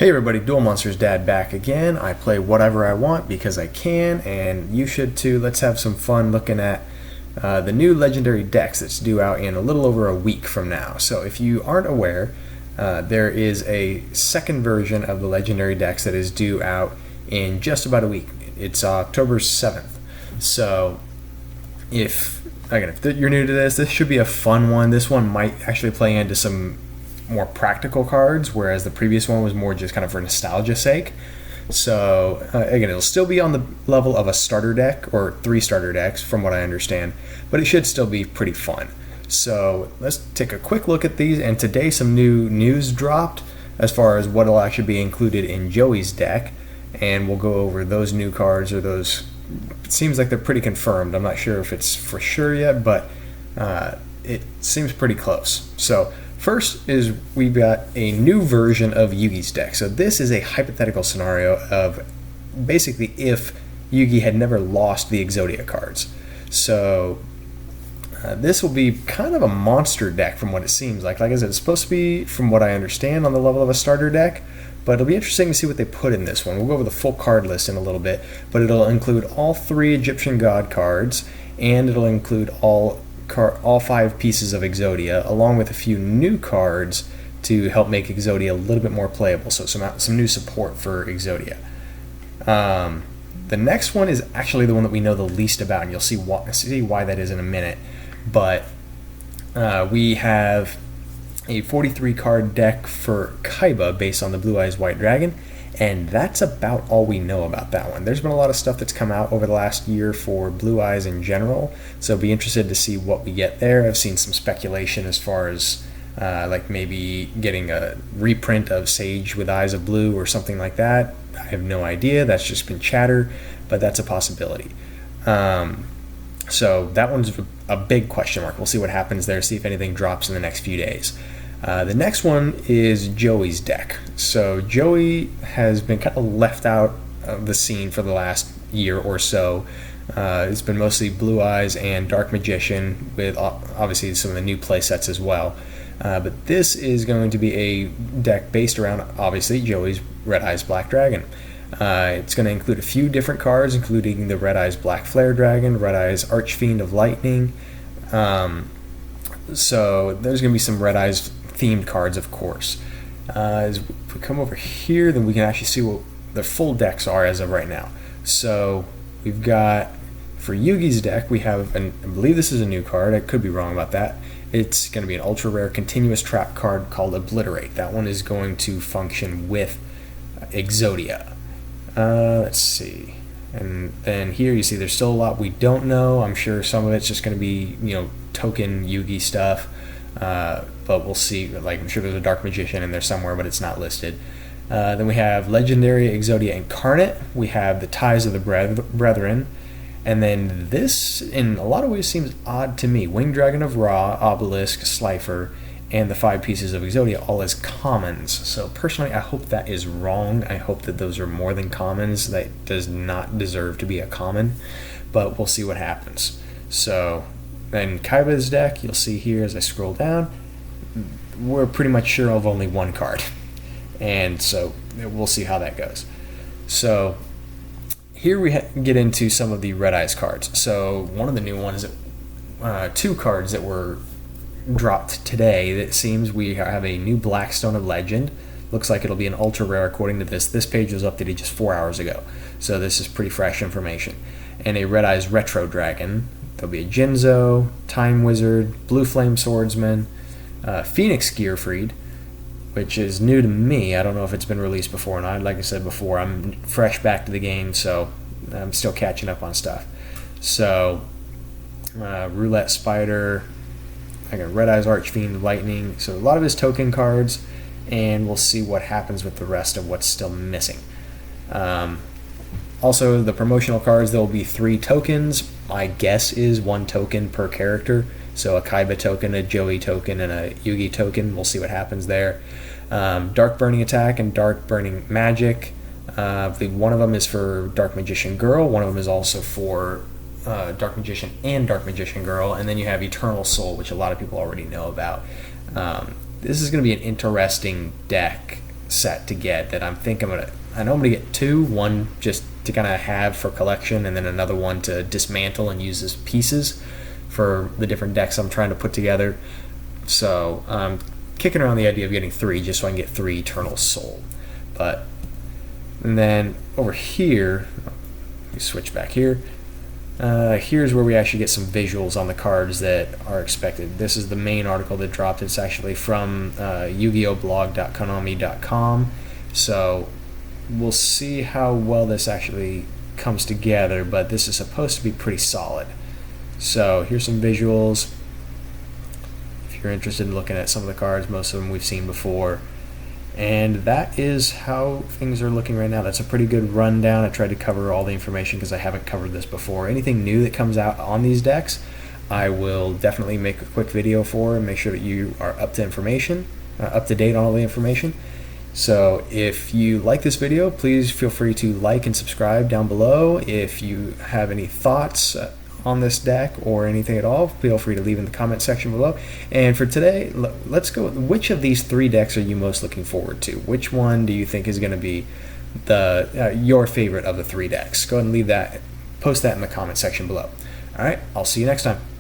Hey everybody, Duel Monsters Dad back again. I play whatever I want because I can, and you should too. Let's have some fun looking at the new Legendary decks that's due out in a little over a week from now. So if you aren't aware, there is a second version of the Legendary decks that is due out in just about a week. It's October 7th. So if you're new to this should be a fun one. This one might actually play into some more practical cards, whereas the previous one was more just kind of for nostalgia's sake. So again, it'll still be on the level of a starter deck or 3 starter decks from what I understand, but it should still be pretty fun. So let's take a quick look at these, and today some new news dropped as far as what will actually be included in Joey's deck, and we'll go over those new cards, or those, it seems like they're pretty confirmed. I'm not sure if it's for sure yet, but it seems pretty close. So first is we've got a new version of Yugi's deck. So this is a hypothetical scenario of basically if Yugi had never lost the Exodia cards. So this will be kind of a monster deck from what it seems like. Like I said, it's supposed to be, from what I understand, on the level of a starter deck, but it'll be interesting to see what they put in this one. We'll go over the full card list in a little bit, but it'll include all 3 Egyptian God cards, and it'll include all 5 pieces of Exodia, along with a few new cards to help make Exodia a little bit more playable. So some new support for Exodia. The next one is actually the one that we know the least about, and you'll see why that is in a minute. But we have a 43 card deck for Kaiba based on the Blue Eyes White Dragon, and that's about all we know about that one. There's been a lot of stuff that's come out over the last year for Blue Eyes in general, so be interested to see what we get there. I've seen some speculation as far as like maybe getting a reprint of Sage with Eyes of Blue or something like that. I have no idea. That's just been chatter, but that's a possibility. So that one's a big question mark. We'll see what happens there, see if anything drops in the next few days. The next one is Joey's deck. So Joey has been kind of left out of the scene for the last year or so. It's been mostly Blue Eyes and Dark Magician, with obviously some of the new play sets as well. But this is going to be a deck based around, obviously, Joey's Red Eyes Black Dragon. It's going to include a few different cards, including the Red Eyes Black Flare Dragon, Red Eyes Archfiend of Lightning. So there's going to be some Red Eyes themed cards, of course. As we come over here, then we can actually see what the full decks are as of right now. So we've got, for Yugi's deck, we have, and I believe this is a new card, I could be wrong about that. It's going to be an ultra rare continuous trap card called Obliterate. That one is going to function with Exodia. Let's see. And then here you see there's still a lot we don't know. I'm sure some of it's just going to be, token Yugi stuff. But we'll see. Like, I'm sure there's a Dark Magician in there somewhere, but it's not listed. Then we have Legendary Exodia Incarnate. We have the Ties of the Brethren. And then this, in a lot of ways, seems odd to me. Winged Dragon of Ra, Obelisk, Slifer, and the 5 pieces of Exodia all as commons. So personally, I hope that is wrong. I hope that those are more than commons. That does not deserve to be a common, but we'll see what happens. So in Kaiba's deck, you'll see here as I scroll down, we're pretty much sure of only one card, and so we'll see how that goes. So here we get into some of the Red Eyes cards. So one of the new ones, 2 cards that were dropped today. That seems we have a new Blackstone of Legend. Looks like it'll be an ultra rare according to this. This page was updated just 4 hours ago, so this is pretty fresh information. And a Red Eyes Retro Dragon. There'll be a Jinzo, Time Wizard, Blue Flame Swordsman, Phoenix Gearfried, which is new to me. I don't know if it's been released before or not. Like I said before, I'm fresh back to the game, so I'm still catching up on stuff. So Roulette Spider, I got Red Eyes Archfiend Lightning. So a lot of his token cards, and we'll see what happens with the rest of what's still missing. Also, the promotional cards, there will be 3 tokens. My guess is 1 token per character. So a Kaiba token, a Joey token, and a Yugi token. We'll see what happens there. Dark Burning Attack and Dark Burning Magic. I believe one of them is for Dark Magician Girl. One of them is also for Dark Magician and Dark Magician Girl. And then you have Eternal Soul, which a lot of people already know about. This is going to be an interesting deck set to get that I know I'm gonna get two. One just to kind of have for collection, and then another one to dismantle and use as pieces for the different decks I'm trying to put together. So I'm kicking around the idea of getting three just so I can get 3 Eternal Soul. And then over here, let me switch back here. Here's where we actually get some visuals on the cards that are expected. This is the main article that dropped. It's actually from yugiOhblog.konami.com. So we'll see how well this actually comes together, but this is supposed to be pretty solid. So here's some visuals. If you're interested in looking at some of the cards, most of them we've seen before. And that is how things are looking right now. That's a pretty good rundown. I tried to cover all the information because I haven't covered this before. Anything new that comes out on these decks, I will definitely make a quick video for and make sure that you are up to date on all the information. So if you like this video, please feel free to like and subscribe down below. If you have any thoughts on this deck or anything at all, feel free to leave in the comment section below. And for today, let's go. Which of these 3 decks are you most looking forward to? Which one do you think is going to be your favorite of the 3 decks? Go ahead and post that in the comment section below. All right, I'll see you next time.